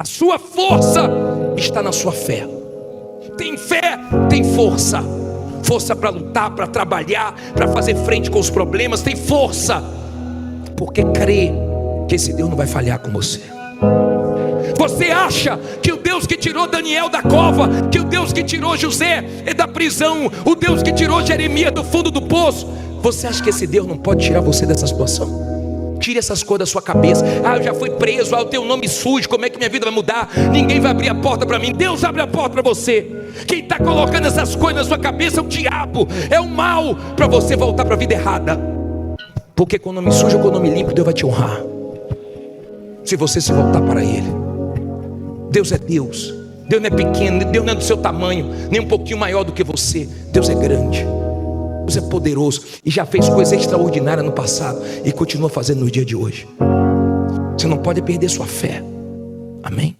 A sua força está na sua fé. Tem fé, tem força. Força para lutar, para trabalhar, para fazer frente com os problemas. Tem força, porque crê que esse Deus não vai falhar com você. Você acha que o Deus que tirou Daniel da cova, que o Deus que tirou José da prisão, o Deus que tirou Jeremias do fundo do poço, você acha que esse Deus não pode tirar você dessa situação? Tire essas coisas da sua cabeça. Eu já fui preso, eu tenho um nome sujo, como é que minha vida vai mudar? Ninguém vai abrir a porta para mim. Deus abre a porta para você. Quem está colocando essas coisas na sua cabeça é o diabo, é o mal, para você voltar para a vida errada. Porque com o nome sujo ou com o nome limpo, Deus vai te honrar, se você se voltar para Ele. Deus é Deus. Deus não é pequeno, Deus não é do seu tamanho, nem um pouquinho maior do que você. Deus é grande, Deus é poderoso e já fez coisas extraordinárias no passado e continua fazendo no dia de hoje. Você não pode perder sua fé. Amém?